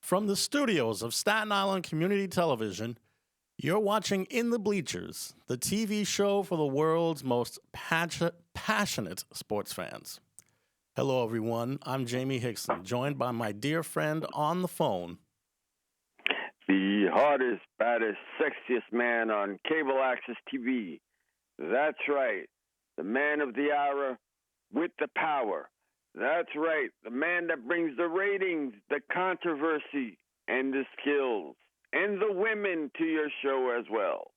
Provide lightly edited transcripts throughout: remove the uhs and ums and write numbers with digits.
From the studios of Staten Island Community Television, you're watching In the Bleachers, the TV show for the world's most passionate sports fans. Hello, everyone. I'm Jaime Hixson, joined by my dear friend on the phone. The hottest, baddest, sexiest man on cable access TV. That's right. The man of the hour with the power. That's right. The man that brings the ratings, the controversy, and the skills, and the women to your show as well.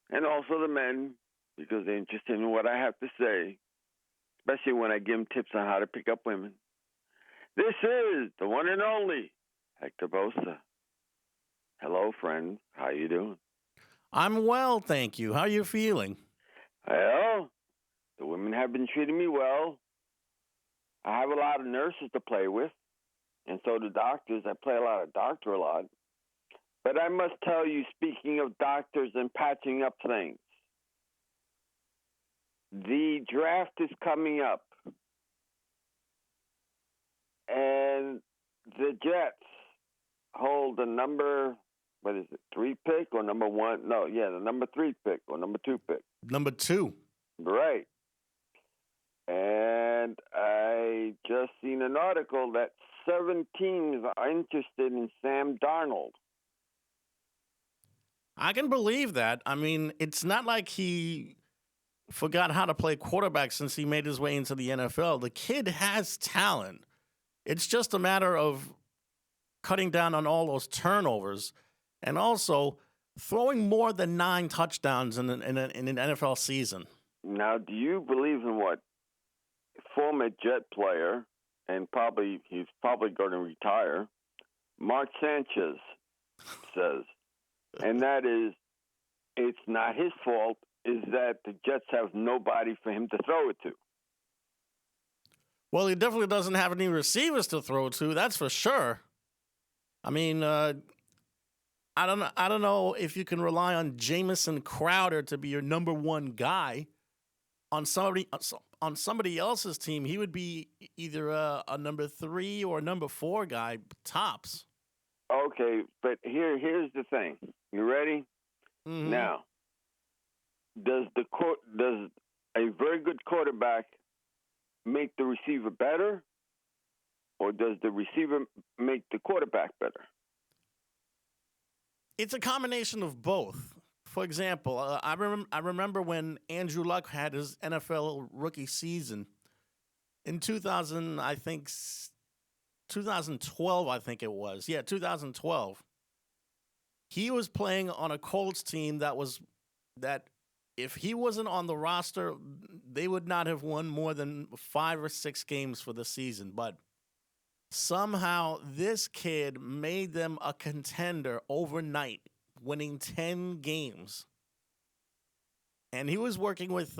And also the men, because they're interested in what I have to say, especially when I give them tips on how to pick up women. This is the one and only Hector Bosa. Hello, friend. How you doing? I'm well, thank you. How are you feeling? Well, the women have been treating me well. I have a lot of nurses to play with, and so do doctors. I play a lot of doctor a lot. But I must tell you, speaking of doctors and patching up things, the draft is coming up, and the Jets hold the number, 3 pick or number 1? No, the number 3 pick or number 2 pick. Number 2. Right. And I just seen an article that 7 teams are interested in Sam Darnold. I can believe that. I mean, it's not like he forgot how to play quarterback since he made his way into the NFL. The kid has talent. It's just a matter of cutting down on all those turnovers and also throwing more than 9 touchdowns in an NFL season. Now, do you believe in what former Jet player, and he's probably going to retire, Mark Sanchez says? And that is, it's not his fault, is that the Jets have nobody for him to throw it to. Well, he definitely doesn't have any receivers to throw to, that's for sure. I mean, I don't know if you can rely on Jamison Crowder to be your number 1 guy. On somebody else's team, he would be either a number 3 or a number 4 guy, tops. Okay, but here's the thing. You ready? Mm-hmm. Now, does a very good quarterback make the receiver better, or does the receiver make the quarterback better? It's a combination of both. For example, I remember when Andrew Luck had his NFL rookie season in 2012, I think it was. Yeah, 2012. He was playing on a Colts team that if he wasn't on the roster, they would not have won more than 5 or 6 games for the season. But somehow this kid made them a contender overnight, winning 10 games. And he was working with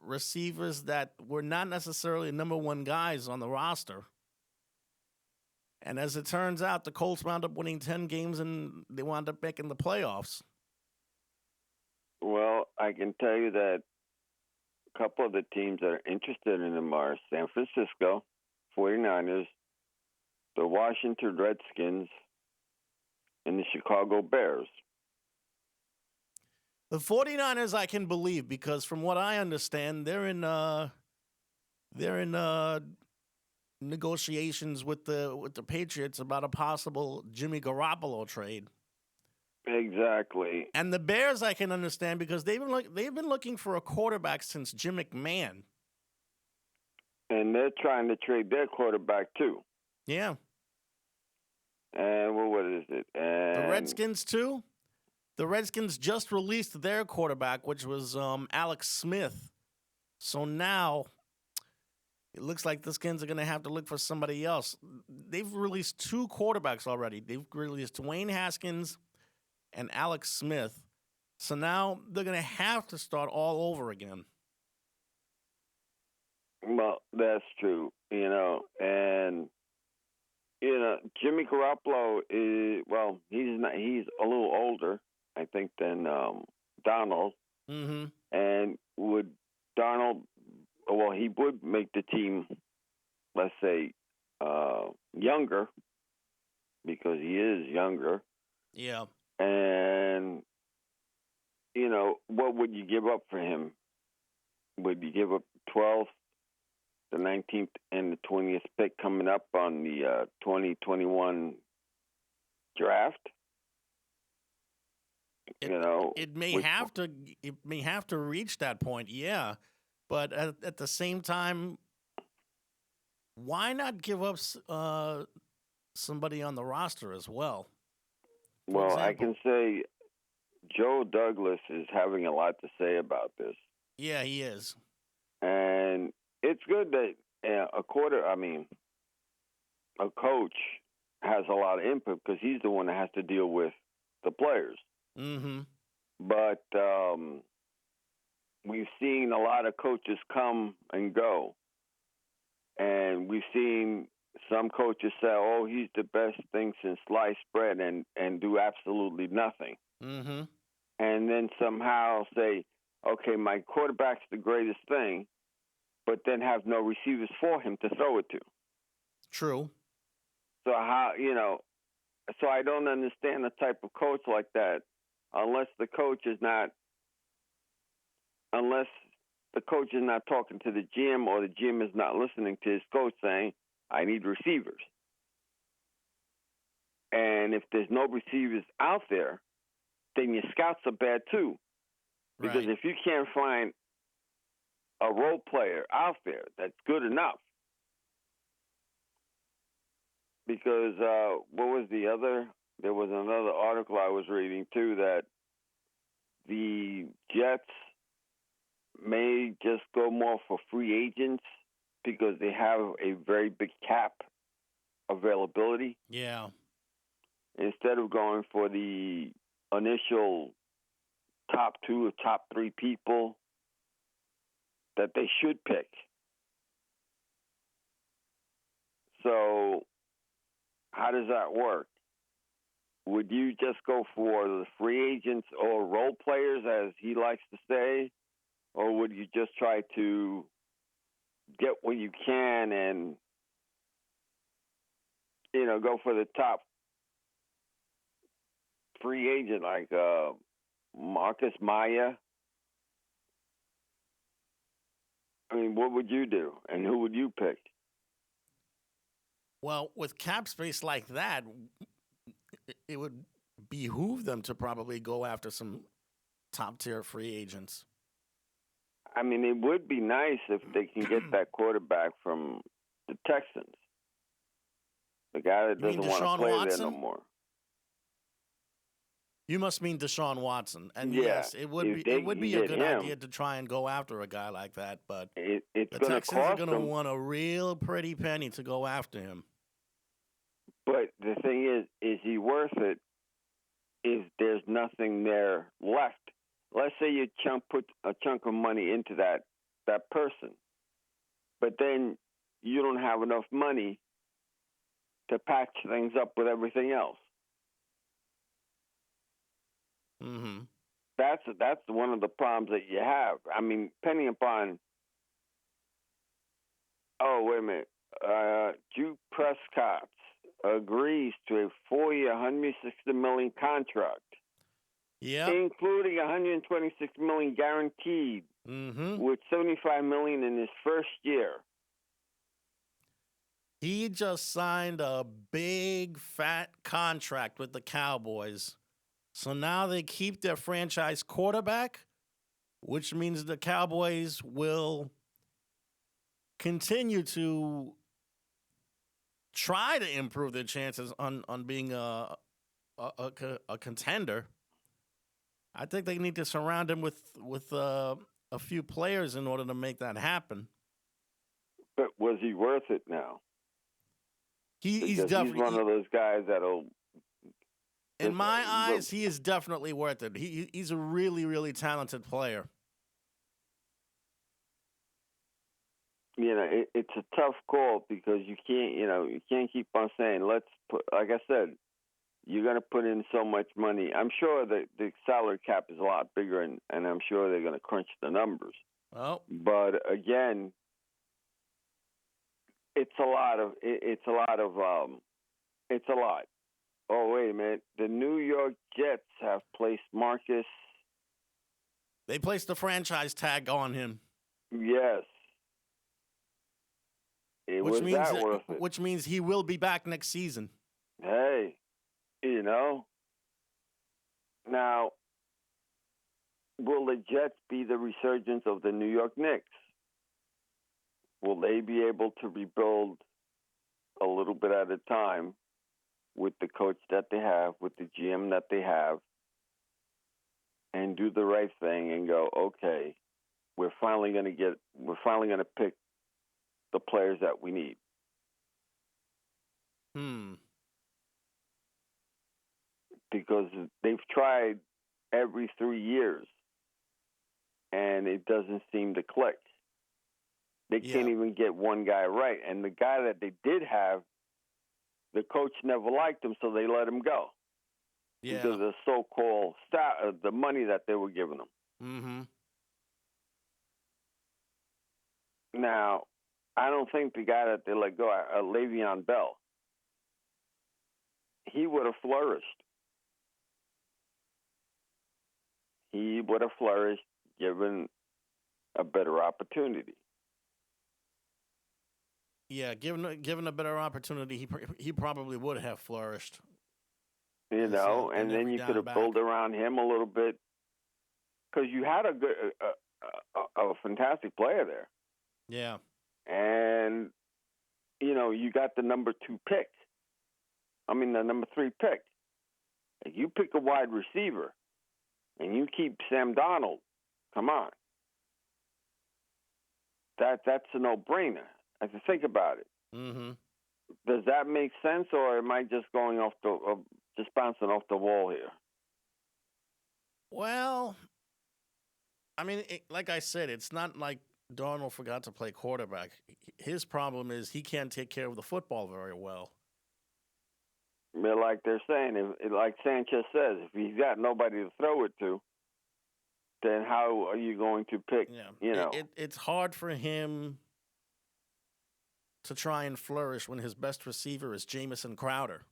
receivers that were not necessarily number 1 guys on the roster. And as it turns out, the Colts wound up winning 10 games and they wound up making the playoffs. Well, I can tell you that a couple of the teams that are interested in him are San Francisco 49ers, the Washington Redskins, and the Chicago Bears. The 49ers I can believe because from what I understand, they're in negotiations with the Patriots about a possible Jimmy Garoppolo trade. Exactly. And the Bears I can understand because they've been looking for a quarterback since Jim McMahon. And they're trying to trade their quarterback too. Yeah. And what is it? And the Redskins too. The Redskins just released their quarterback, which was Alex Smith. So now it looks like the Skins are going to have to look for somebody else. They've released 2 quarterbacks already. They've released Dwayne Haskins and Alex Smith. So now they're going to have to start all over again. Well, that's true, and Jimmy Garoppolo is, he's a little older, I think, than Darnold. Mm-hmm. And would Darnold, he would make the team, let's say, younger, because he is younger. Yeah. And, what would you give up for him? Would you give up 12th, the 19th, and the 20th pick coming up on the 2021 draft? It may have to reach that point, yeah. But at the same time, why not give up somebody on the roster as well? For example, I can say Joe Douglas is having a lot to say about this. Yeah, he is. And it's good that a coach has a lot of input because he's the one that has to deal with the players. Mm-hmm. But we've seen a lot of coaches come and go. And we've seen some coaches say, oh, he's the best thing since sliced bread and do absolutely nothing. Mm-hmm. And then somehow say, okay, my quarterback's the greatest thing, but then have no receivers for him to throw it to. True. So so I don't understand the type of coach like that unless the coach is not talking to the GM or the GM is not listening to his coach saying, I need receivers. And if there's no receivers out there, then your scouts are bad too. Because if you can't find a role player out there that's good enough, because what was the other? There was another article I was reading too that the Jets may just go more for free agents because they have a very big cap availability. Yeah. Instead of going for the initial top 2 or top 3 people that they should pick. So how does that work? Would you just go for the free agents or role players, as he likes to say, or would you just try to get what you can and, go for the top free agent like Marcus Maya? I mean, what would you do, and who would you pick? Well, with cap space like that, it would behoove them to probably go after some top-tier free agents. I mean, it would be nice if they can get that quarterback from the Texans. The guy that doesn't want to play there no more. You must mean Deshaun Watson. And yeah, yes, it would be a good idea to try and go after a guy like that, but the Texans are going to want a real pretty penny to go after him. But the thing is he worth it if there's nothing there left? Let's say you put a chunk of money into that person, but then you don't have enough money to patch things up with everything else. Mm-hmm. That's one of the problems that you have. I mean, depending upon. Oh, wait a minute. Drew Prescott agrees to a 4-year, $160 million contract. Yeah, including $126 million guaranteed, with $75 million in his first year. He just signed a big fat contract with the Cowboys, so now they keep their franchise quarterback, which means the Cowboys will continue to try to improve their chances on being a contender. I think they need to surround him with a few players in order to make that happen. But was he worth it now? He's definitely one of those guys that'll. In my eyes, he is definitely worth it. He's a really, really talented player. It's a tough call because you can't keep on saying let's put. Like I said, you're going to put in so much money. I'm sure that the salary cap is a lot bigger, and I'm sure they're going to crunch the numbers. Oh. But again, it's a lot. a minute. The New York Jets have placed Marcus. They placed the franchise tag on him. Yes. Was that worth it? Which means he will be back next season. Hey, Now, will the Jets be the resurgence of the New York Knicks? Will they be able to rebuild a little bit at a time with the coach that they have, with the GM that they have, and do the right thing and go, okay, we're finally going to pick the players that we need? Because they've tried every 3 years, and it doesn't seem to click. They can't even get one guy right. And the guy that they did have, the coach never liked him, so they let him go. Yeah. Because of the so-called the money that they were giving him. Mm-hmm. Now, I don't think the guy that they let go, Le'Veon Bell, he would have flourished. He would have flourished given a better opportunity. Yeah, given a better opportunity, he probably would have flourished. And then you could have built around him a little bit, because you had a fantastic player there. Yeah. And you got the number 2 pick. The number 3 pick. If you pick a wide receiver and you keep Sam Darnold, come on. That's a no-brainer. I have to think about it. Mm-hmm. Does that make sense, or am I just just bouncing off the wall here? Well, like I said, it's not like Darnold forgot to play quarterback. His problem is he can't take care of the football very well. Like they're saying, like Sanchez says, if he's got nobody to throw it to, then how are you going to pick? Yeah. It's hard for him to try and flourish when his best receiver is Jamison Crowder.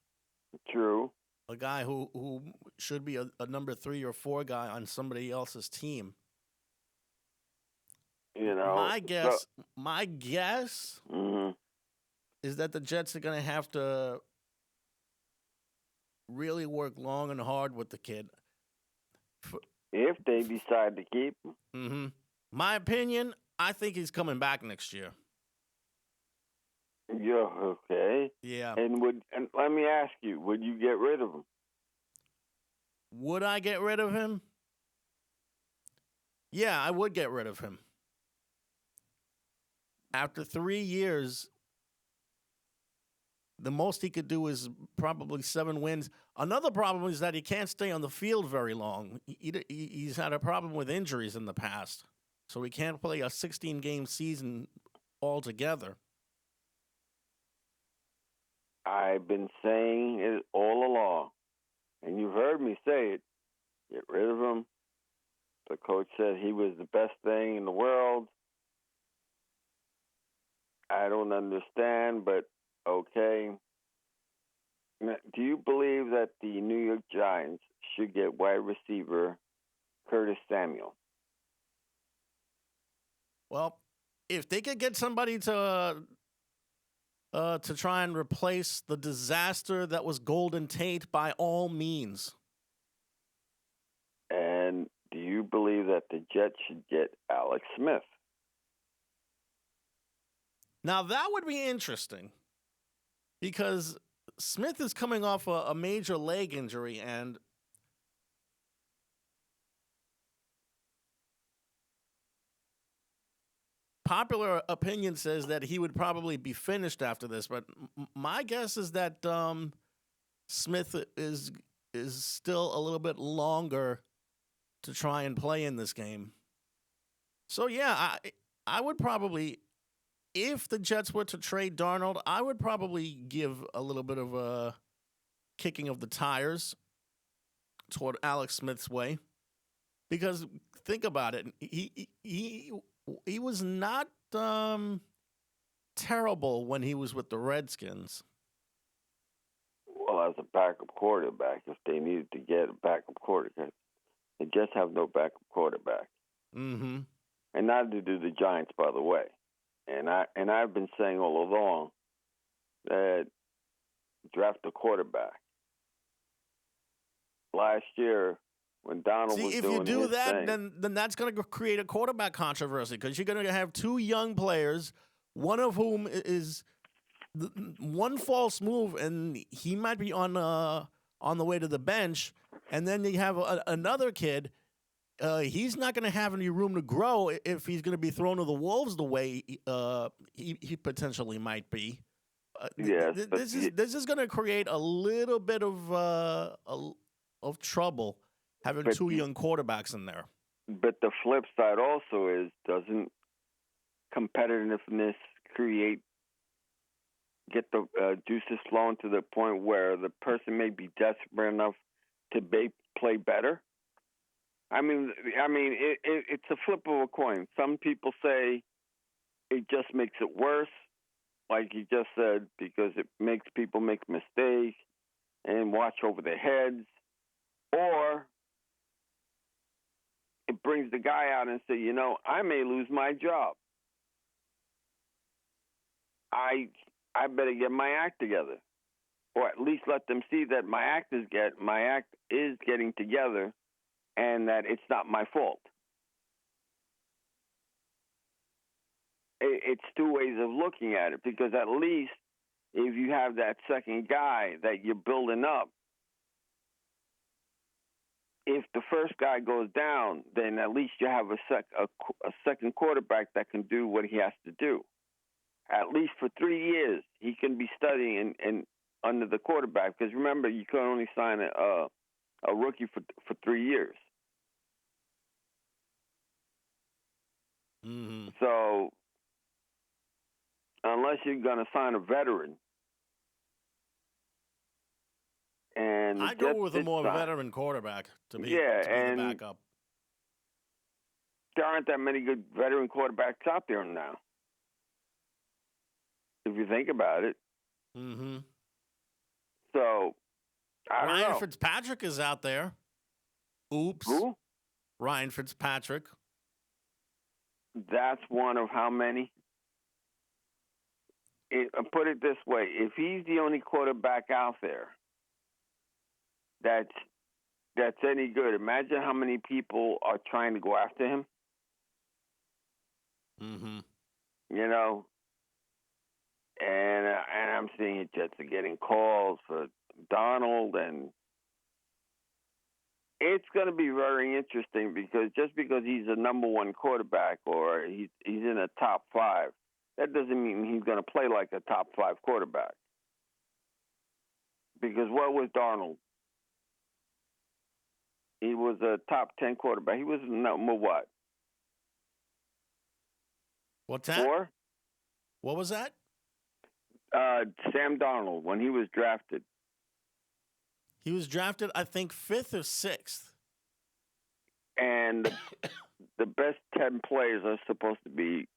True. A guy who should be a number 3 or 4 guy on somebody else's team. My guess mm-hmm. is that the Jets are going to have to really work long and hard with the kid. If they decide to keep him. Mm-hmm. My opinion, I think he's coming back next year. Yeah, okay. Yeah. And let me ask you, would you get rid of him? Would I get rid of him? Yeah, I would get rid of him. After 3 years, the most he could do is probably 7 wins. Another problem is that he can't stay on the field very long. He's had a problem with injuries in the past, so he can't play a 16-game season altogether. I've been saying it all along, and you've heard me say it. Get rid of him. The coach said he was the best thing in the world. I don't understand, but okay. Do you believe that the New York Giants should get wide receiver Curtis Samuel? Well, if they could get somebody to try and replace the disaster that was Golden Tate, by all means. And do you believe that the Jets should get Alex Smith? Now, that would be interesting, because Smith is coming off a major leg injury, and popular opinion says that he would probably be finished after this, but my guess is that Smith is still a little bit longer to try and play in this game. So, yeah, I would probably, if the Jets were to trade Darnold, I would probably give a little bit of a kicking of the tires toward Alex Smith's way. Because think about it, he was not terrible when he was with the Redskins. Well, Darnold as a backup quarterback if they needed to get a backup quarterback. They just have no backup quarterback. Mm-hmm. And neither do the Giants, by the way. And I've been saying all along that draft a quarterback. Last year, when Donald was if doing you do his that, thing, then that's going to create a quarterback controversy because you're going to have two young players, one of whom is one false move, and he might be on the way to the bench, and then you have another kid. He's not going to have any room to grow if he's going to be thrown to the wolves the way he potentially might be. yes, This is going to create a little bit of trouble having two young quarterbacks in there. But the flip side also is, doesn't competitiveness get the juices flowing to the point where the person may be desperate enough to play better? I mean, it's a flip of a coin. Some people say it just makes it worse, like you just said, because it makes people make mistakes and watch over their heads, or it brings the guy out and say, I may lose my job. I better get my act together, or at least let them see that my act is getting together, and that it's not my fault. It's two ways of looking at it, because at least if you have that second guy that you're building up, if the first guy goes down, then at least you have a second quarterback that can do what he has to do. At least for 3 years, he can be studying and under the quarterback. Because remember, you can only sign a rookie for 3 years. Mm-hmm. So unless you're going to sign a veteran, and I go with a more veteran quarterback to be the backup. There aren't that many good veteran quarterbacks out there now, if you think about it. Mm-hmm. So, I don't know. Ryan Fitzpatrick is out there. Oops. Who? Ryan Fitzpatrick. That's one of how many? Put it this way. If he's the only quarterback out there that's any good, imagine how many people are trying to go after him. Mm-hmm. And I'm seeing Jets are getting calls for Darnold, and it's going to be very interesting, because just because he's a number one quarterback or he's in a top 5, that doesn't mean he's going to play like a top 5 quarterback. Because what was Darnold? He was a top 10 quarterback. He was number what? What's that? 4? What was that? Sam Darnold, when he was drafted. He was drafted, I think, 5th or 6th. And the best 10 players are supposed to be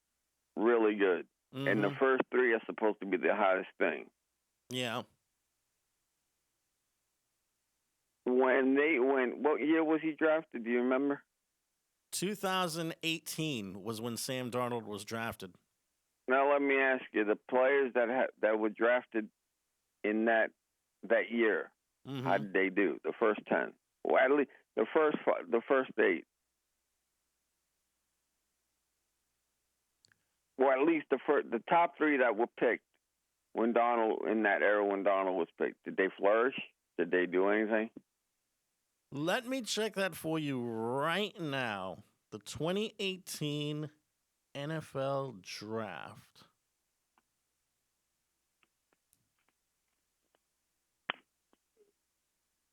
really good. Mm-hmm. And the first 3 are supposed to be the hottest thing. Yeah. What year was he drafted? Do you remember? 2018 was when Sam Darnold was drafted. Now let me ask you: the players that were drafted in that year, mm-hmm. How did they do? The first 10, well, at least the first 8. Well, at least the top 3 that were picked when Darnold, in that era when Darnold was picked, did they flourish? Did they do anything? Let me check that for you right now. The 2018 NFL Draft.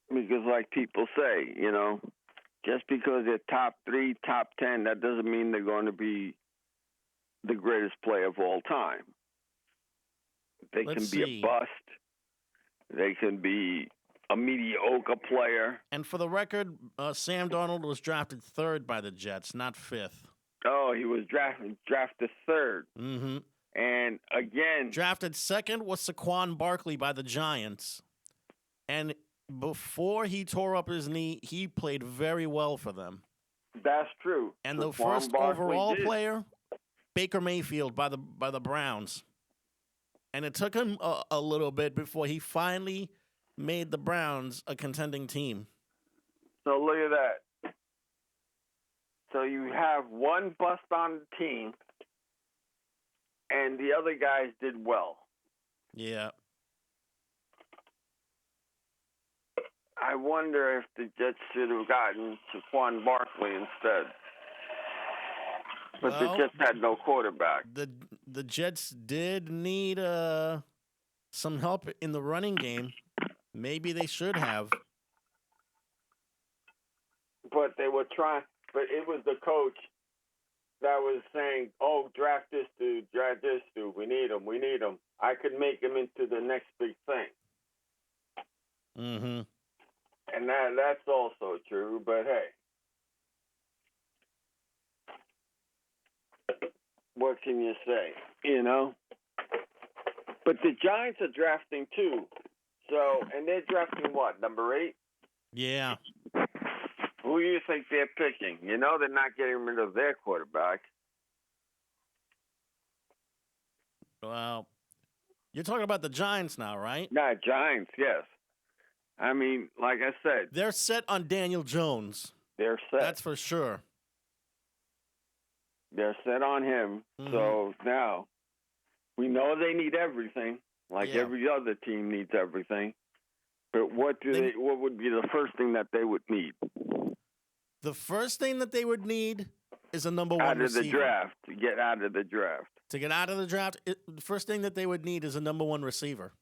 Because like people say, just because they're top 3, top 10, that doesn't mean they're going to be the greatest player of all time. They can be a bust. They can be a mediocre player. And for the record, Sam Darnold was drafted 3rd by the Jets, not 5th. Oh, he was drafted 3rd. Mm-hmm. And again, drafted 2nd was Saquon Barkley by the Giants. And before he tore up his knee, he played very well for them. That's true. And the Saquon first Barkley overall did. player, Baker Mayfield by the Browns. And it took him a little bit before he finally made the Browns a contending team. So look at that. So you have one bust on the team, and the other guys did well. Yeah. I wonder if the Jets should have gotten Saquon Barkley instead. But the Jets had no quarterback. The Jets did need some help in the running game. Maybe they should have. But they were trying. But it was the coach that was saying, "Oh, draft this dude, draft this dude. We need him. We need him. I could make him into the next big thing." Mm-hmm. And that's also true. But hey, what can you say? You know. But the Giants are drafting too. So, and they're drafting what, number 8? Yeah. Who do you think they're picking? You know they're not getting rid of their quarterback. Well, you're talking about the Giants now, right? Nah, Giants, yes. I mean, like I said, They're set on Daniel Jones. they're set. That's for sure. They're set on him. Mhm. So now we know they need everything, like every other team needs everything. But what would be the first thing that they would need? The first thing that they would need is a number 1 out of receiver. the draft, to get out of the draft. To get out of the draft, the first thing that they would need is a number 1 receiver.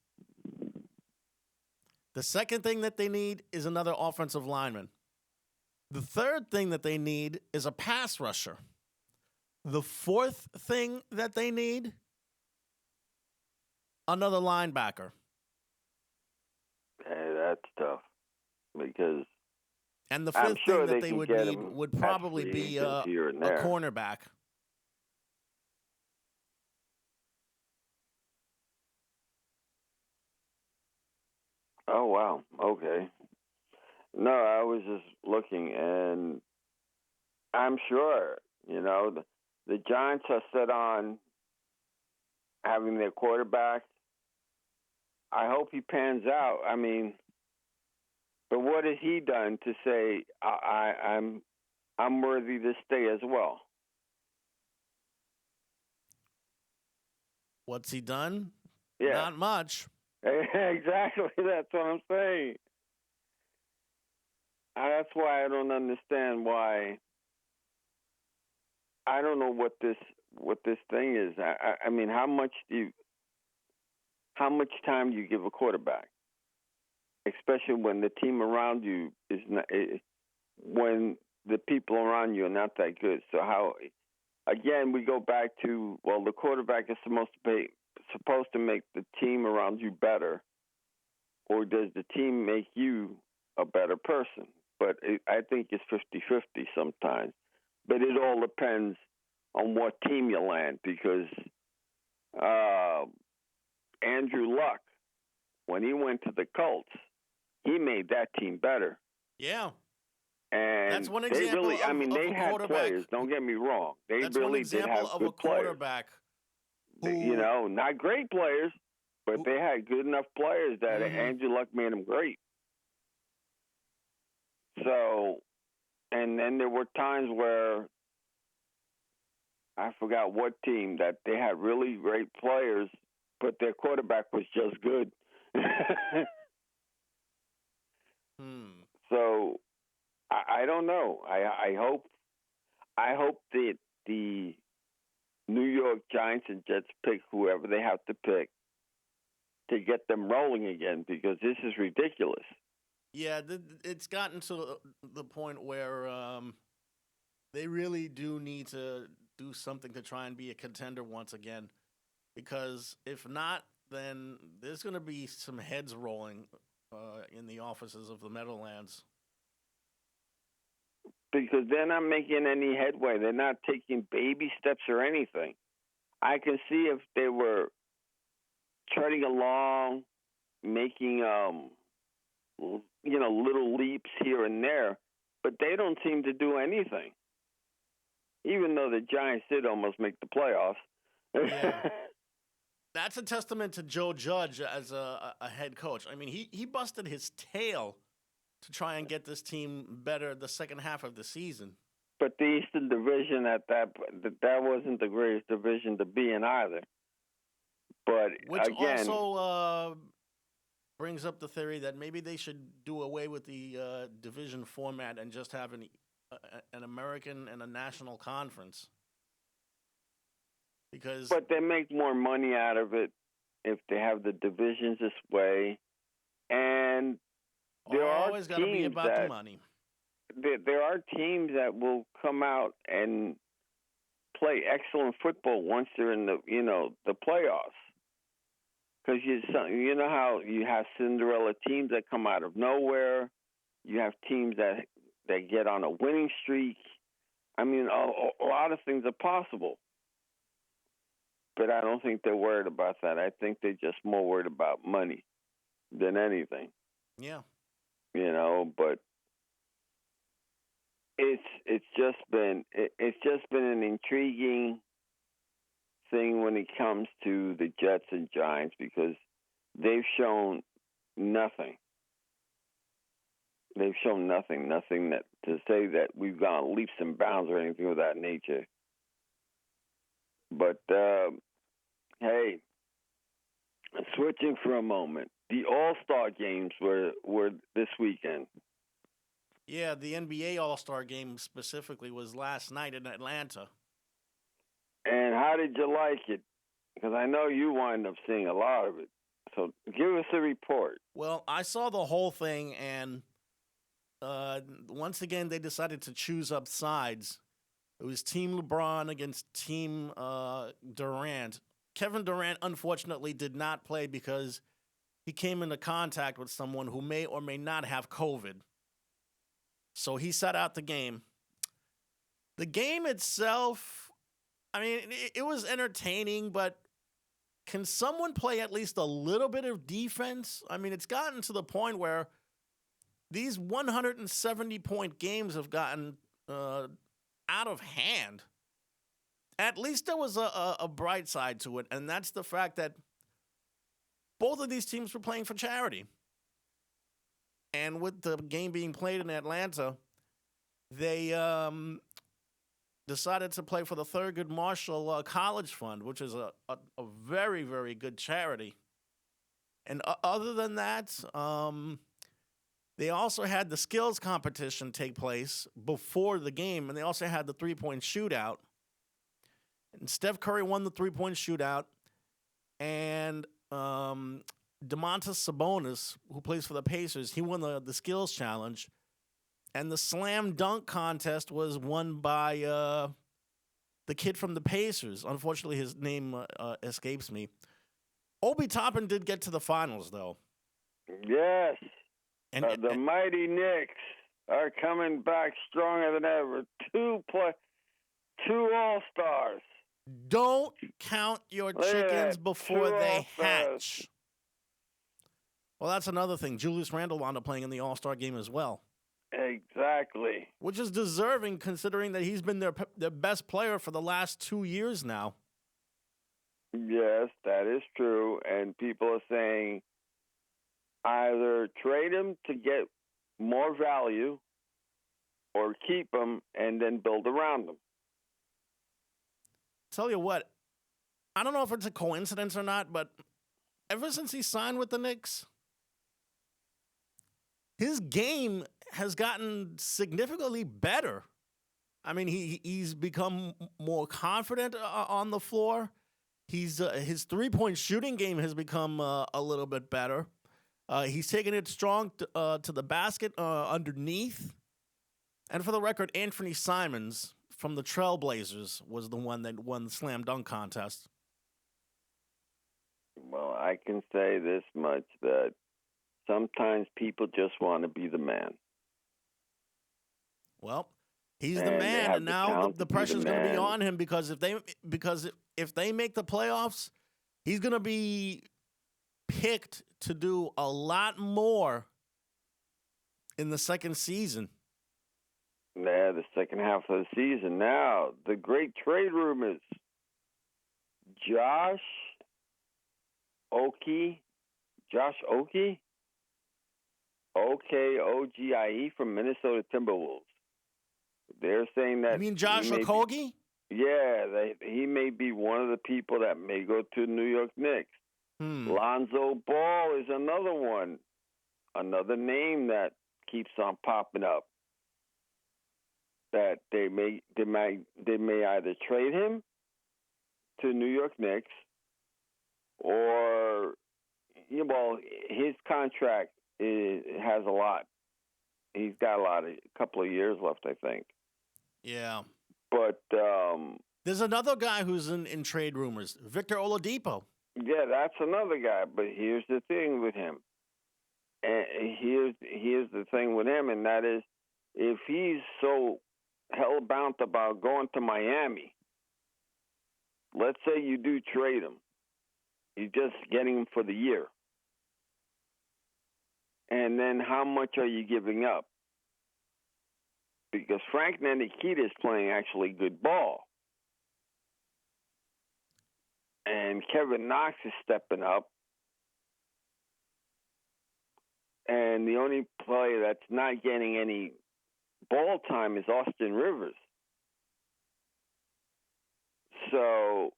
The second thing that they need is another offensive lineman. The third thing that they need is a pass rusher. The fourth thing that they need, another linebacker. Hey, that's tough because. And the fifth sure thing that they they would get need him would probably free be agents a here and there. cornerback. Oh, wow. Okay. No, I was just looking, and I'm sure, the Giants are set on having their quarterback. I hope he pans out. I mean, but what has he done to say I'm worthy to stay as well? What's he done? Yeah. Not much. Exactly. That's what I'm saying. That's why I don't understand why. I don't know what this thing is. I mean, how much time do you give a quarterback? Especially when the team around you is not, when the people around you are not that good. So how? Again, we go back to the quarterback is supposed to make the team around you better, or does the team make you a better person? But I think it's 50-50 sometimes. But it all depends on what team you land, because Andrew Luck, when he went to the Colts, he made that team better. Yeah. And that's one example they had players. Don't get me wrong. They that's really one example did have of good a quarterback players. Not great players, but they had good enough players that Andrew Luck made them great. So, and then there were times where I forgot what team that they had really great players, but their quarterback was just good. So, I don't know. I hope that the New York Giants and Jets pick whoever they have to pick to get them rolling again, because this is ridiculous. Yeah, it's gotten to the point where they really do need to do something to try and be a contender once again. Because if not, then there's going to be some heads rolling in the offices of the Meadowlands. Because they're not making any headway. They're not taking baby steps or anything. I can see if they were treading along, making little leaps here and there, but they don't seem to do anything. Even though the Giants did almost make the playoffs. Yeah. That's a testament to Joe Judge as a head coach. I mean, he busted his tail to try and get this team better the second half of the season. But the Eastern Division that wasn't the greatest division to be in either. But which again, also brings up the theory that maybe they should do away with the division format and just have an American and a national conference. But they make more money out of it if they have the divisions this way, and there are always got to be about the money. There are teams that will come out and play excellent football once they're in the playoffs. Because you know how you have Cinderella teams that come out of nowhere, you have teams that get on a winning streak. I mean, a lot of things are possible. But I don't think they're worried about that. I think they're just more worried about money than anything. Yeah. But it's just been an intriguing thing when it comes to the Jets and Giants because they've shown nothing. They've shown nothing that to say that we've gone leaps and bounds or anything of that nature. But hey, switching for a moment, the All-Star games were this weekend. Yeah, the NBA All-Star game specifically was last night in Atlanta. And how did you like it? Because I know you wind up seeing a lot of it. So give us a report. Well, I saw the whole thing, and once again, they decided to choose up sides. It was Team LeBron against Team Durant. Kevin Durant, unfortunately, did not play because he came into contact with someone who may or may not have COVID. So he sat out the game. The game itself, I mean, it was entertaining, but can someone play at least a little bit of defense? I mean, it's gotten to the point where these 170-point games have gotten out of hand. At least there was a bright side to it, and that's the fact that both of these teams were playing for charity. And with the game being played in Atlanta, they decided to play for the Thurgood Marshall College Fund, which is a very, very good charity. And other than that, they also had the skills competition take place before the game, and they also had the three-point shootout. And Steph Curry won the three-point shootout, and Domantas Sabonis, who plays for the Pacers, he won the skills challenge. And the slam dunk contest was won by the kid from the Pacers. Unfortunately, his name escapes me. Obi Toppin did get to the finals, though. Yes. And the mighty Knicks are coming back stronger than ever. Two All-Stars. Don't count your chickens before they hatch. Well, that's another thing. Julius Randle wound up playing in the All-Star game as well. Exactly. Which is deserving considering that he's been their best player for the last 2 years now. Yes, that is true. And people are saying either trade him to get more value or keep him and then build around him. Tell you what, I don't know if it's a coincidence or not, but ever since he signed with the Knicks, his game has gotten significantly better. I mean, he's become more confident on the floor. His three-point shooting game has become a little bit better. He's taking it strong to the basket underneath. And for the record, Anthony Simons from the Trailblazers was the one that won the slam dunk contest. Well, I can say this much, that sometimes people just want to be the man. Well, he's the man, and now the pressure's going to be on him because if they make the playoffs, he's going to be picked to do a lot more in the second season. Yeah, the second half of the season. Now, the great trade rumors. Josh Okie, Okie from Minnesota Timberwolves. They're saying that. You mean Josh Okogie? He may be one of the people that may go to New York Knicks. Lonzo Ball is another one, another name that keeps on popping up. That they may either trade him to New York Knicks, or his contract has a lot. He's got a couple of years left, I think. Yeah. But there's another guy who's in trade rumors, Victor Oladipo. Yeah, that's another guy. But here's the thing with him. And here's the thing with him, and that is, if he's so hell-bound about going to Miami, let's say you do trade him. You're just getting him for the year. And then how much are you giving up? Because Frank Ntilikina is playing actually good ball. And Kevin Knox is stepping up. And the only player that's not getting any ball time is Austin Rivers. So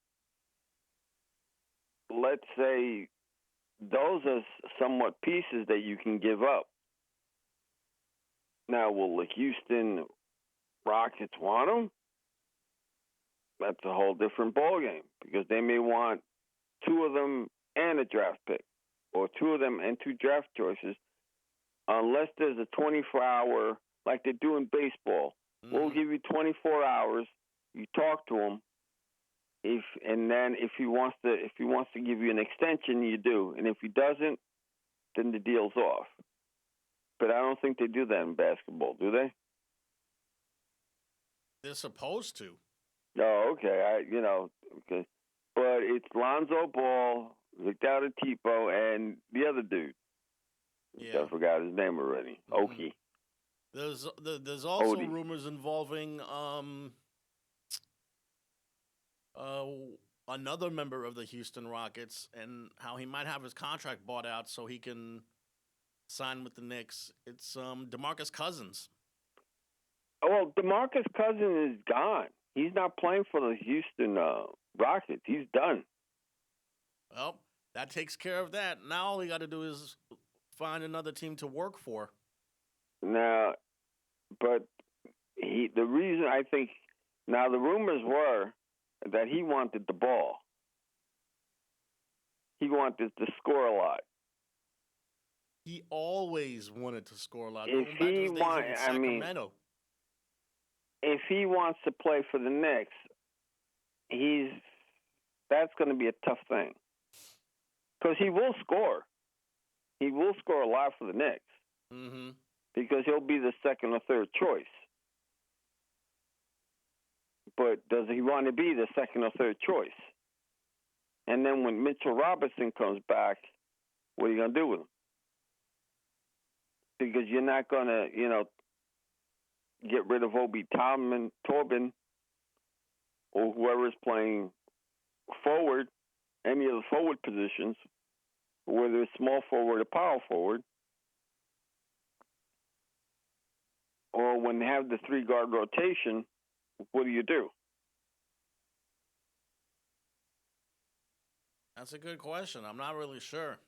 let's say those are somewhat pieces that you can give up. Now, will the Houston Rockets want them? That's a whole different ballgame, because they may want two of them and a draft pick, or two of them and two draft choices, unless there's a 24-hour, like they do in baseball. We'll give you 24 hours. You talk to him. And then if he wants to give you an extension, you do. And if he doesn't, then the deal's off. But I don't think they do that in basketball, do they? They're supposed to. Oh, okay. Okay. But it's Lonzo Ball, Victor Oladipo, and the other dude. Yeah. I forgot his name already. Okie. There's also rumors involving another member of the Houston Rockets, and how he might have his contract bought out so he can sign with the Knicks. It's DeMarcus Cousins. Oh, well, DeMarcus Cousins is gone. He's not playing for the Houston Rockets. He's done. Well, that takes care of that. Now all you got to do is find another team to work for. Now, but the reason I think, now the rumors were that he wanted the ball. He wanted to score a lot. He always wanted to score a lot. If he wants to play for the Knicks, that's going to be a tough thing. Because he will score. He will score a lot for the Knicks. Mm-hmm. Because he'll be the second or third choice. But does he want to be the second or third choice? And then when Mitchell Robinson comes back, what are you going to do with him? Because you're not going to, get rid of Obi Toppin, or whoever is playing forward, any of the forward positions, whether it's small forward or power forward. Or when they have the three-guard rotation, what do? That's a good question. I'm not really sure.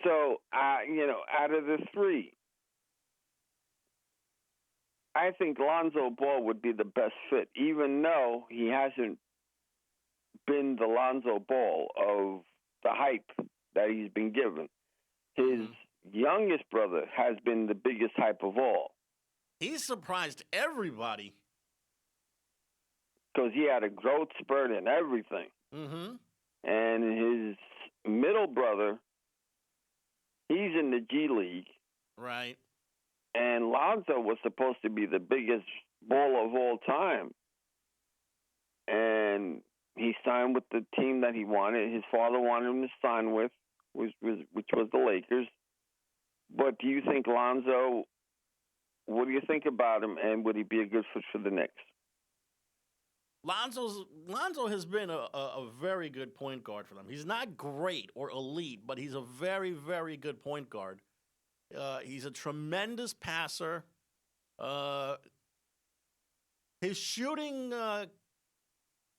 So, out of the three, I think Lonzo Ball would be the best fit, even though he hasn't been the Lonzo Ball of the hype that he's been given. His youngest brother has been the biggest hype of all. He's surprised everybody. Because he had a growth spurt and everything. Mm-hmm. And his middle brother, he's in the G League. Right. And Lonzo was supposed to be the biggest baller of all time. And he signed with the team that he wanted. His father wanted him to sign with, which was the Lakers. But do you think Lonzo What do you think about him, and would he be a good fit for the Knicks? Lonzo has been a very good point guard for them. He's not great or elite, but he's a very, very good point guard. He's a tremendous passer. His shooting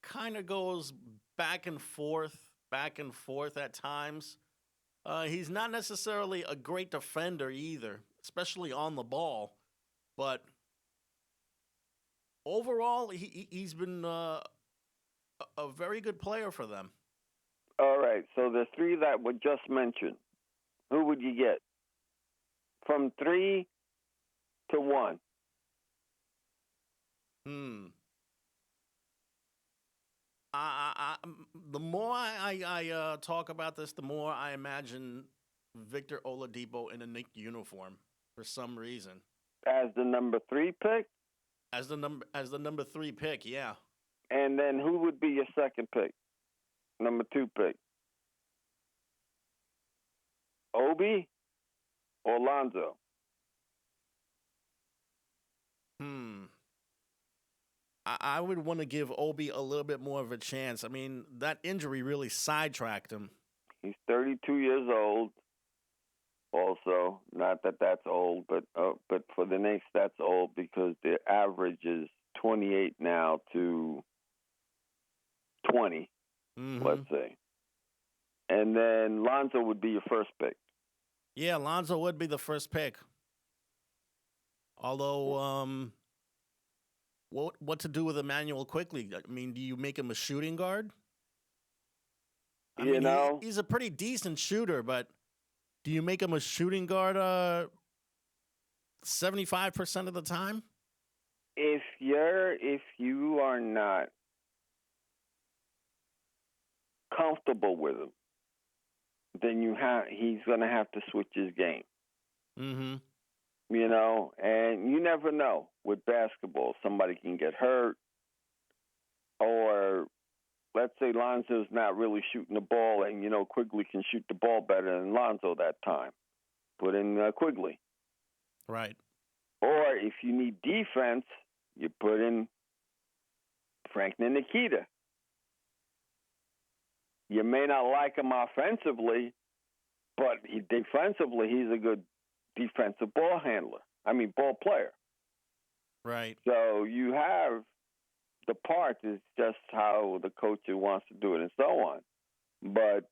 kind of goes back and forth at times. He's not necessarily a great defender either, especially on the ball. But overall, he's been a very good player for them. All right, so the three that were just mentioned, who would you get? From 3 to 1. The more I talk about this, the more I imagine Victor Oladipo in a Knick uniform for some reason. As the number 3 pick? As the number 3 pick, yeah. And then who would be your second pick? Number 2 pick? Obi or Lonzo? I would want to give Obi a little bit more of a chance. I mean, that injury really sidetracked him. He's 32 years old. Also, not that that's old, but for the Knicks, that's old because their average is 28 now to 20, let's say. And then Lonzo would be your first pick. Yeah, Lonzo would be the first pick. Although, what to do with Emmanuel Quickly? I mean, do you make him a shooting guard? I mean, he's a pretty decent shooter, but do you make him a shooting guard 75% of the time? If you are not comfortable with him, then he's going to have to switch his game. And you never know with basketball. Somebody can get hurt, or let's say Lonzo's not really shooting the ball, and Quigley can shoot the ball better than Lonzo that time. Put in Quigley. Right. Or if you need defense, you put in Frank Ntilikina. You may not like him offensively, but defensively, he's a good defensive ball player. Right. So you have the parts. It's just how the coach wants to do it and so on. But,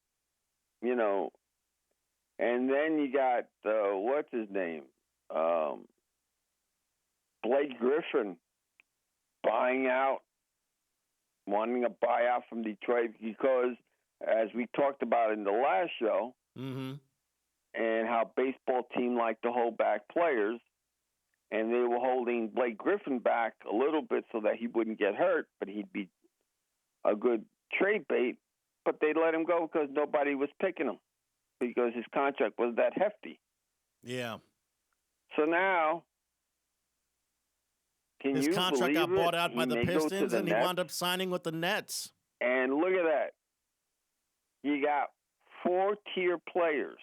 and then you got, what's his name? Blake Griffin wanting a buyout from Detroit because, as we talked about in the last show, and how baseball team like to hold back players, and they were holding Blake Griffin back a little bit so that he wouldn't get hurt, but he'd be a good trade bait, but they let him go because nobody was picking him because his contract was that hefty. Yeah. So now, his contract got bought out by the Pistons, and he wound up signing with the Nets. And look at that. You got 4-tier players.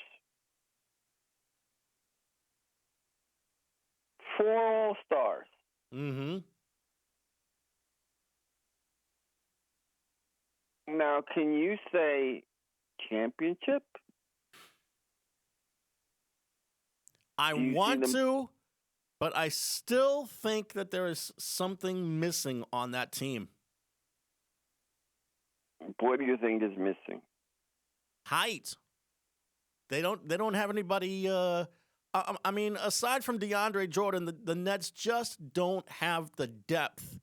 4 All-Stars. Now, can you say championship? I want to, but I still think that there is something missing on that team. What do you think is missing? Height. They don't have anybody. I mean, aside from DeAndre Jordan, the Nets just don't have the depth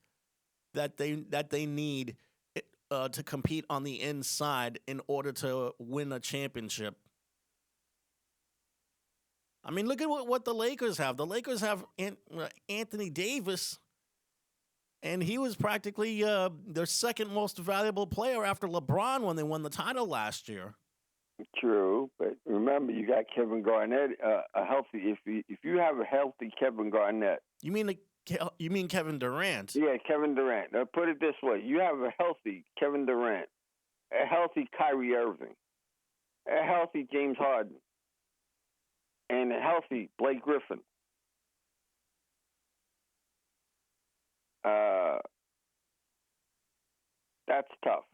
that they need to compete on the inside in order to win a championship. I mean, look at what the Lakers have. The Lakers have Anthony Davis, and he was practically their second most valuable player after LeBron when they won the title last year. True, but remember, you got Kevin Garnett, a healthy. If you have a healthy Kevin Garnett, you mean Kevin Durant? Yeah, Kevin Durant. Now, put it this way: you have a healthy Kevin Durant, a healthy Kyrie Irving, a healthy James Harden, and a healthy Blake Griffin. that's tough.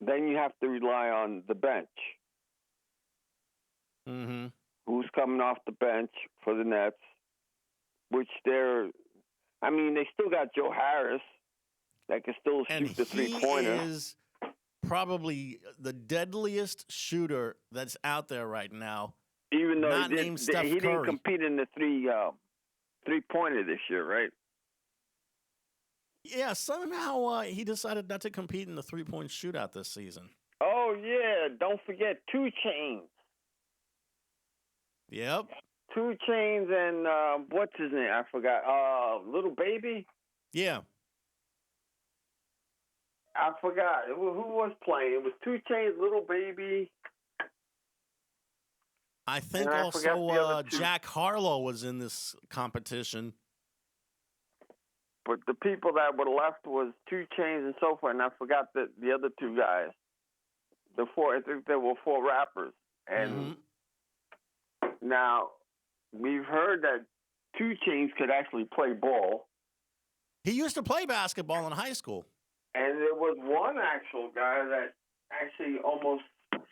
Then you have to rely on the bench. Mm-hmm. Who's coming off the bench for the Nets, which they still got Joe Harris that can still shoot the three-pointer. And he is probably the deadliest shooter that's out there right now. Even though not named Steph he didn't Curry. compete in the three-pointer this year, right? Yeah, somehow he decided not to compete in the three-point shootout this season. Oh, yeah. Don't forget 2 Chainz. Yep. 2 Chainz and what's his name? I forgot. Little Baby? Yeah. I forgot. Who was playing? It was 2 Chainz, Little Baby. I think also Jack Harlow was in this competition. But the people that were left was 2 Chainz and so forth, and I forgot the other 2 guys. I think there were 4 rappers. And now, we've heard that 2 Chainz could actually play ball. He used to play basketball in high school. And there was one actual guy that actually almost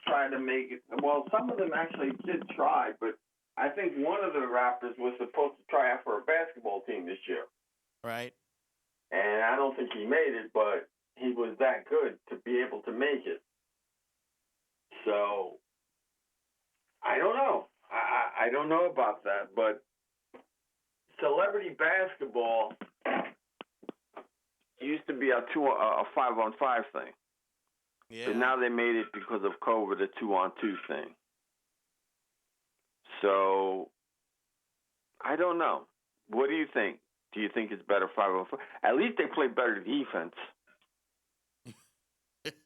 tried to make it. Well, some of them actually did try, but I think one of the rappers was supposed to try out for a basketball team this year. Right. And I don't think he made it, but he was that good to be able to make it. So, I don't know. I don't know about that, but celebrity basketball used to be a 5-on-5 thing. Yeah. But now they made it because of COVID a 2-on-2 thing. So, I don't know. What do you think? Do you think it's better 5-on-5? At least they play better defense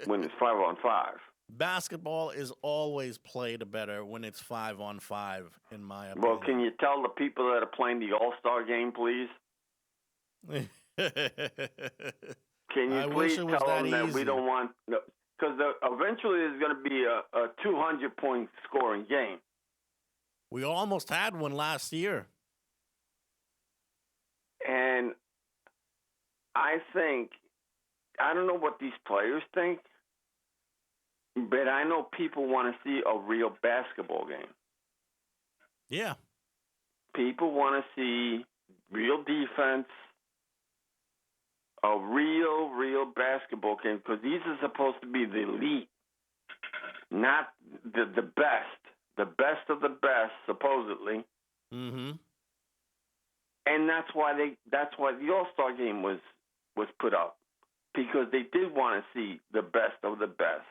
when it's 5-on-5. Basketball is always played better when it's 5-on-5, in my opinion. Well, can you tell the people that are playing the All-Star game, please? Can you please tell them that we don't want... Because eventually there's going to be a 200-point scoring game. We almost had one last year. And I don't know what these players think, but I know people want to see a real basketball game. Yeah. People want to see real defense, a real basketball game, because these are supposed to be the elite, not the best of the best, supposedly. Mm-hmm. And that's why the All-Star game was put up, because they did want to see the best of the best.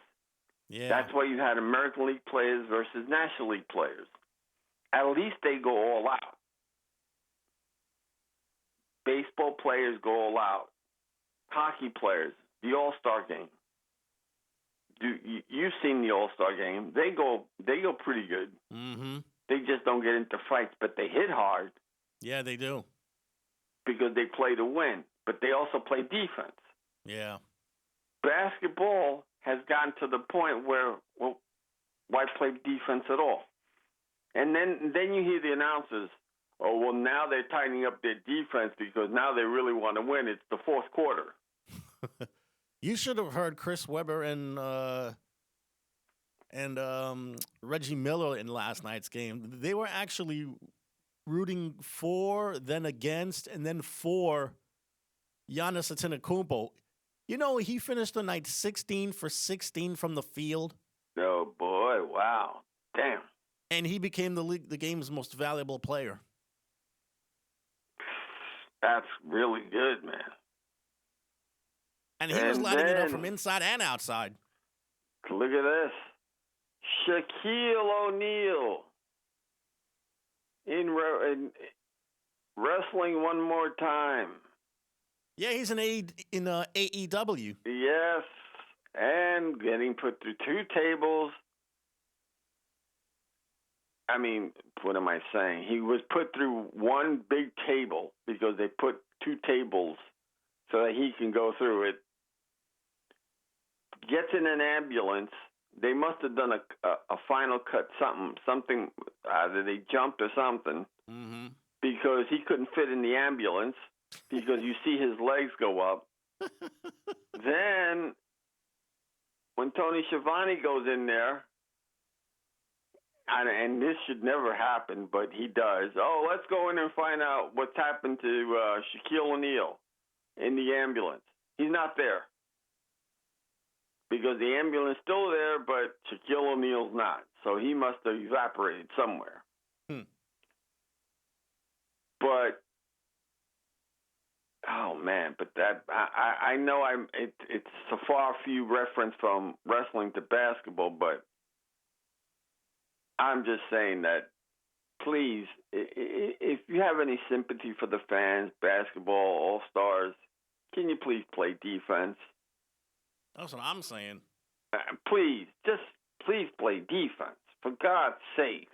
Yeah. That's why you had American League players versus National League players. At least they go all out. Baseball players go all out. Hockey players, the All-Star game. You've seen the All-Star game. They go pretty good. Mm-hmm. They just don't get into fights, but they hit hard. Yeah, they do. Because they play to win, but they also play defense. Yeah. Basketball has gotten to the point where, well, why play defense at all? And then you hear the announcers, oh, well, now they're tightening up their defense because now they really want to win. It's the fourth quarter. You should have heard Chris Webber and Reggie Miller in last night's game. They were actually rooting for, then against, and then for Giannis Antetokounmpo. You know, he finished the night 16 for 16 from the field. Oh, boy. Wow. Damn. And he became the game's most valuable player. That's really good, man. And he was lighting it up from inside and outside. Look at this. Shaquille O'Neal in wrestling one more time. Yeah, he's in AEW. Yes, and getting put through 2 tables. I mean, what am I saying? He was put through one big table because they put 2 tables so that he can go through it. Gets in an ambulance. They must have done a final cut, something. Either they jumped or something, because he couldn't fit in the ambulance because you see his legs go up. Then, when Tony Schiavone goes in there, and this should never happen, but he does. Oh, let's go in and find out what's happened to Shaquille O'Neal in the ambulance. He's not there. Because the ambulance is still there, but Shaquille O'Neal's not. So he must have evaporated somewhere. But, oh man, but that, I know it's a far few reference from wrestling to basketball, but I'm just saying that, please, if you have any sympathy for the fans, basketball, all-stars, can you please play defense? That's what I'm saying. Please play defense, for God's sakes.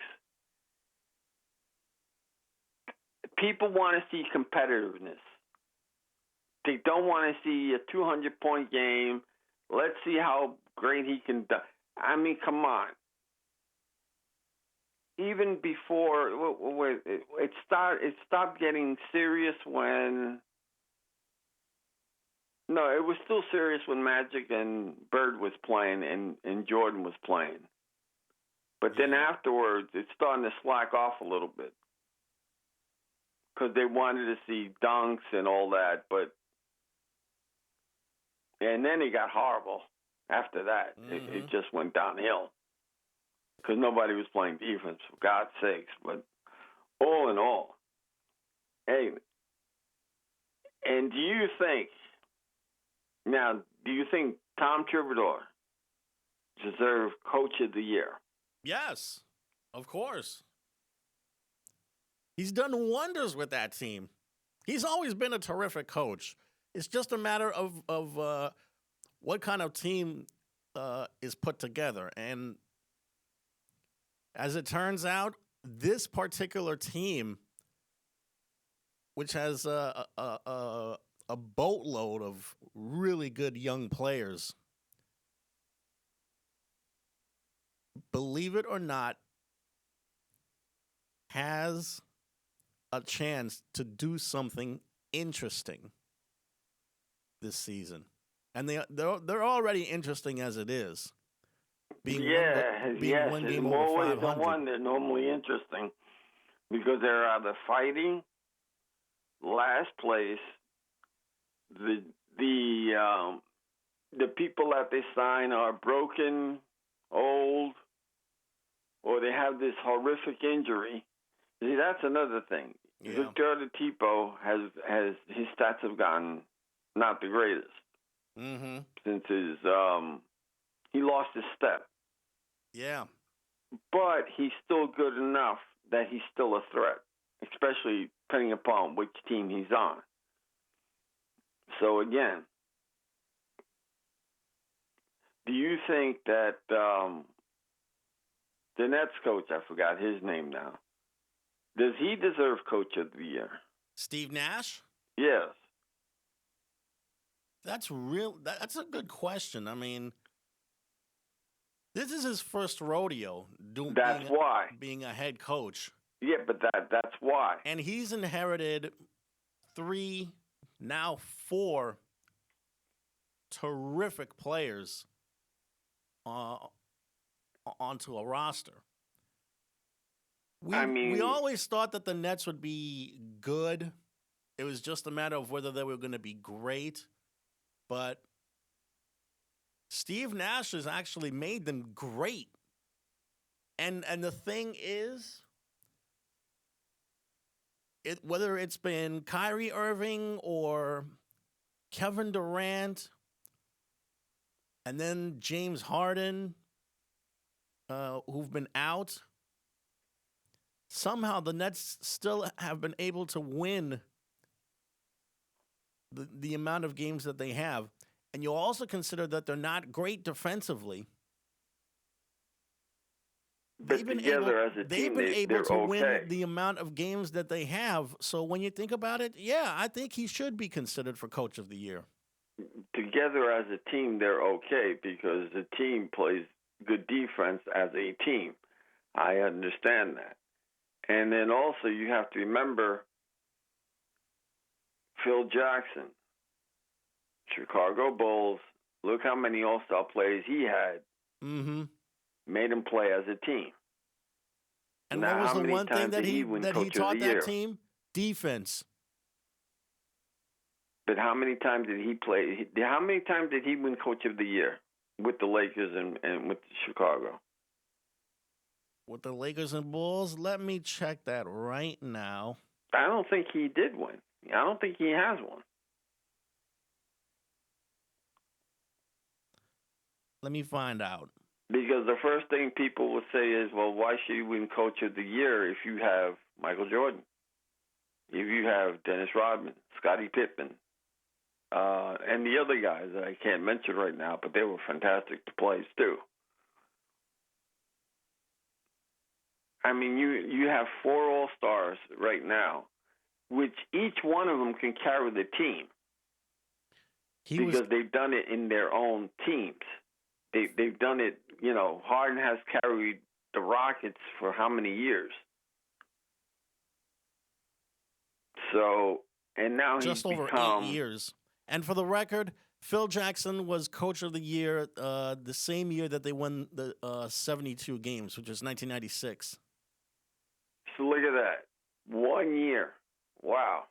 People want to see competitiveness. They don't want to see a 200-point game. Let's see how great he can do. I mean, come on. Even before it stopped getting serious when. No, it was still serious when Magic and Bird was playing and Jordan was playing. But then afterwards, it's starting to slack off a little bit. Because they wanted to see dunks and all that. And then it got horrible after that. Mm-hmm. It just went downhill. Because nobody was playing defense, for God's sakes. But all in all, hey, and do you think Tom Troubadour deserved Coach of the Year? Yes, of course. He's done wonders with that team. He's always been a terrific coach. It's just a matter of what kind of team is put together. And as it turns out, this particular team, which has a boatload of really good young players, believe it or not, has a chance to do something interesting this season. And they're already interesting as it is. Being one game over 500. They're normally interesting because they're either fighting last place, the people that they sign are broken, old, or they have this horrific injury. See, that's another thing. Yeah. Victor Oladipo has his stats have gotten not the greatest since his he lost his step. Yeah, but he's still good enough that he's still a threat, especially depending upon which team he's on. So again, do you think that the Nets coach, I forgot his name now, does he deserve Coach of the Year? Steve Nash? Yes. That's a good question. I mean, this is his first rodeo. Being a head coach. Yeah, but that's why. And he's inherited 3, now 4 terrific players onto a roster. We always thought that the Nets would be good. It was just a matter of whether they were going to be great. But Steve Nash has actually made them great. And the thing is, whether it's been Kyrie Irving or Kevin Durant and then James Harden, who've been out, somehow the Nets still have been able to win the amount of games that they have. And you'll also consider that they're not great defensively. They've been able to win the amount of games that they have. So when you think about it, yeah, I think he should be considered for Coach of the Year. Together as a team, they're okay because the team plays good defense as a team. I understand that. And then also you have to remember Phil Jackson, Chicago Bulls. Look how many All-Star players he had. Mm-hmm. Made them play as a team. And now, what was how the many one thing times that did he win that he Coach of taught the that Year? team? Defense. But how many times did he play? How many times did he win Coach of the Year with the Lakers and with Chicago? With the Lakers and Bulls? Let me check that right now. I don't think he did win. I don't think he has one. Let me find out. Because the first thing people will say is, well, why should you win Coach of the Year if you have Michael Jordan? If you have Dennis Rodman, Scottie Pippen, and the other guys that I can't mention right now, but they were fantastic to play too. I mean, you have 4 All-Stars right now, which each one of them can carry the team because they've done it in their own teams. They've done it, Harden has carried the Rockets for how many years? So, and now just over 8 years. And for the record, Phil Jackson was Coach of the Year the same year that they won the 72 games, which was 1996. So look at that. 1 year. Wow.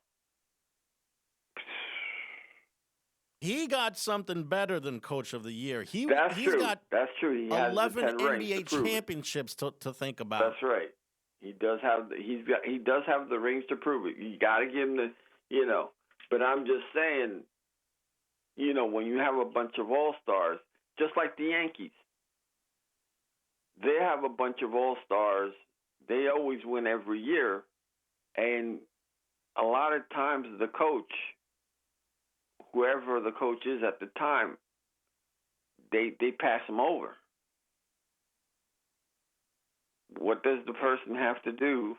He got something better than Coach of the Year. He's true. got That's true. He has 11 the 10 NBA championships to think about. That's right. He does have the rings to prove it. You got to give him the. But I'm just saying, when you have a bunch of All-Stars, just like the Yankees, they have a bunch of All-Stars. They always win every year, and a lot of times the coach, whoever the coach is at the time, they pass him over. What does the person have to do?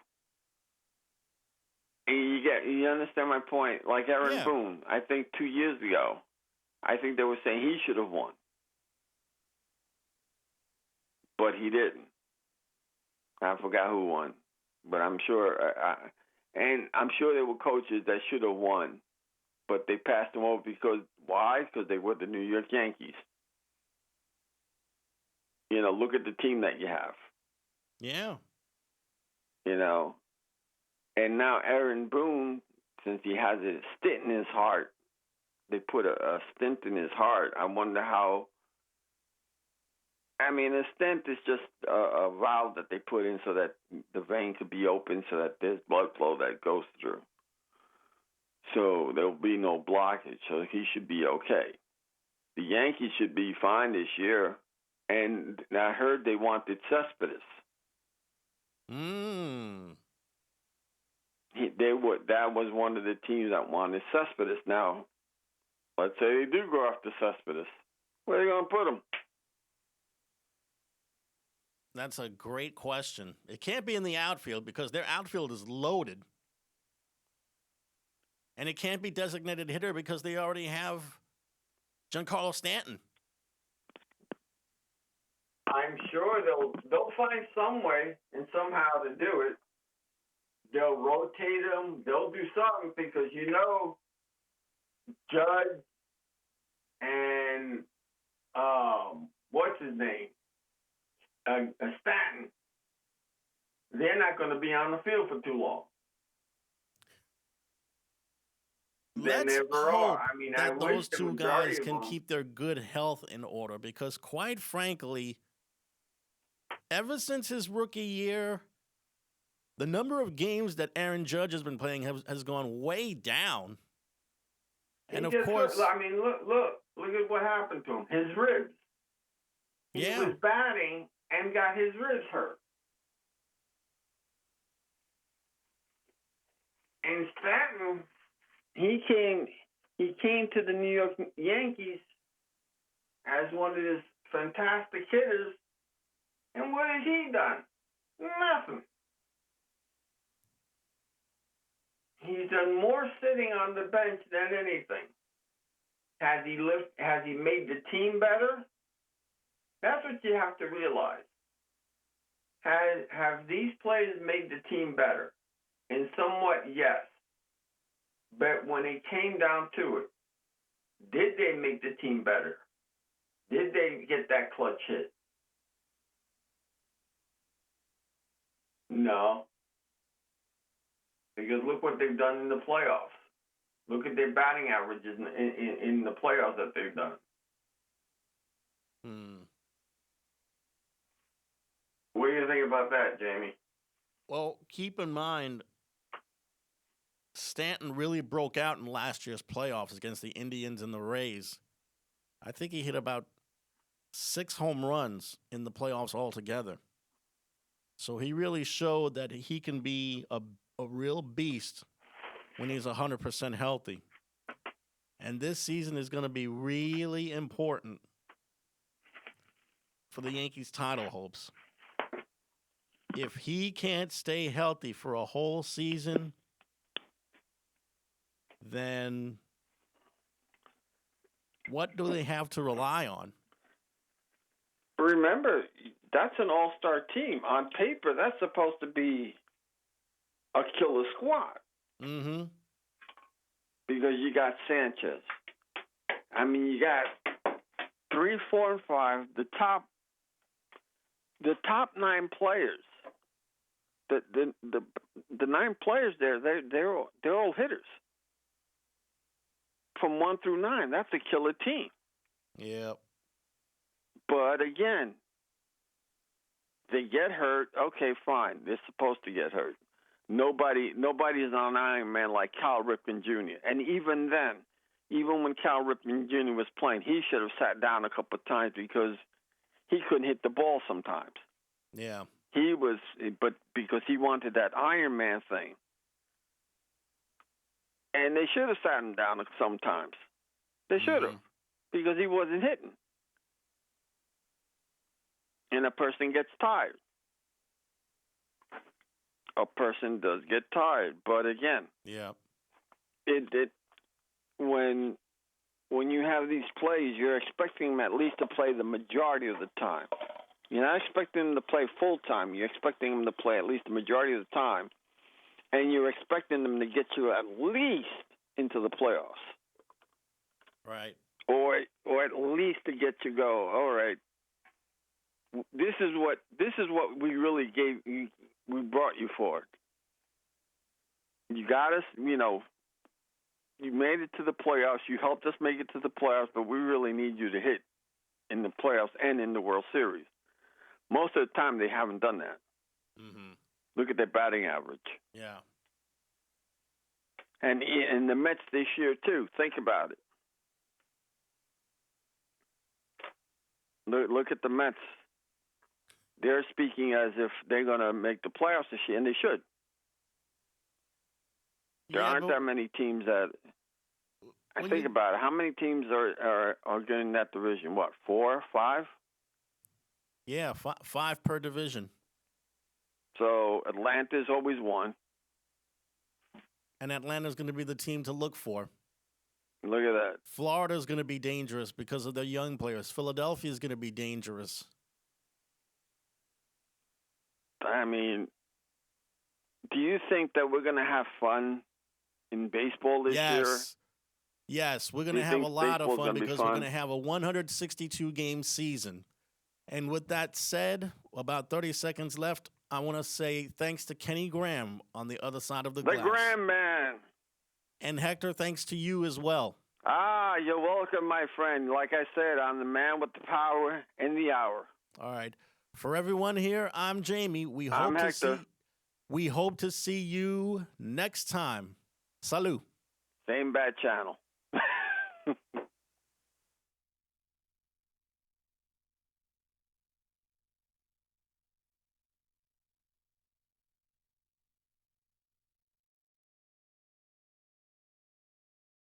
You understand my point? Like Aaron Boone, I think 2 years ago, I think they were saying he should have won, but he didn't. I forgot who won, but I'm sure, and I'm sure there were coaches that should have won, but they passed them over because why? Because they were the New York Yankees. Look at the team that you have. Yeah. And now Aaron Boone, since he has a stint in his heart, they put a stint in his heart. I wonder how. I mean, a stent is just a valve that they put in so that the vein could be open so that there's blood flow that goes through. So there'll be no blockage, so he should be okay. The Yankees should be fine this year. And I heard they wanted Cespedes. That was one of the teams that wanted Cespedes. Now, let's say they do go after Cespedes. Where are they going to put him? That's a great question. It can't be in the outfield because their outfield is loaded. And it can't be designated hitter because they already have Giancarlo Stanton. I'm sure they'll find some way and somehow to do it. They'll rotate them. They'll do something because Judge and what's his name? Stanton. They're not going to be on the field for too long. Let's hope that those two guys can keep their good health in order because, quite frankly, ever since his rookie year, the number of games that Aaron Judge has been playing has gone way down. And of course, look at what happened to him. His ribs. He was batting and got his ribs hurt. And Stanton, he came to the New York Yankees as one of his fantastic hitters. And what has he done? Nothing. He's done more sitting on the bench than anything. Has he made the team better? That's what you have to realize. Have these players made the team better? And somewhat, yes. But when it came down to it, Did they make the team better? Did they get that clutch hit? No. Because look what they've done in the playoffs. Look at their batting averages in the playoffs that they've done. What do you think about that, Jamie? Well, keep in mind, Stanton really broke out in last year's playoffs against the Indians and the Rays. I think he hit about 6 home runs in the playoffs altogether. So he really showed that he can be a real beast when he's 100% healthy. And this season is going to be really important for the Yankees' title hopes. If he can't stay healthy for a whole season, then what do they have to rely on? Remember, that's an all-star team. On paper, that's supposed to be a killer squad. Mm-hmm. Because you got Sanchez. I mean, you got 3, 4, and 5, the top 9 players. The 9 players there, they're all hitters. From 1 through 9, that's a killer team. Yep. But again, they get hurt. Okay, fine. They're supposed to get hurt. Nobody's on Iron Man like Cal Ripken Jr. And even then, even when Cal Ripken Jr. was playing, he should have sat down a couple of times because he couldn't hit the ball sometimes. Yeah. But because he wanted that Iron Man thing. And they should have sat him down sometimes. They should have, because he wasn't hitting. And a person gets tired. A person does get tired, but again, yeah, when you have these plays, you're expecting them at least to play the majority of the time. You're not expecting them to play full time. You're expecting them to play at least the majority of the time, and you're expecting them to get you at least into the playoffs, right? Or at least to get you go. All right, this is what we really gave you. We brought you for it. You got us, you made it to the playoffs. You helped us make it to the playoffs, but we really need you to hit in the playoffs and in the World Series. Most of the time, they haven't done that. Mm-hmm. Look at their batting average. Yeah. And the Mets this year, too. Think about it. Look at the Mets. They're speaking as if they're going to make the playoffs this year, and they should. There aren't that many teams that. I think about it. How many teams are getting that division? What, 4, 5? Yeah, 5 per division. So Atlanta's always one. And Atlanta's going to be the team to look for. Look at that. Florida's going to be dangerous because of their young players. Philadelphia's going to be dangerous. I mean, do you think that we're going to have fun in baseball this year? Yes, we're going to have a lot of fun because we're going to have a 162-game season. And with that said, about 30 seconds left, I want to say thanks to Kenny Graham on the other side of the glass. The Graham man. And Hector, thanks to you as well. Ah, you're welcome, my friend. Like I said, I'm the man with the power and the hour. All right. For everyone here, I'm Jamie. I'm Hector. We hope to see you next time. Salut. Same bad channel.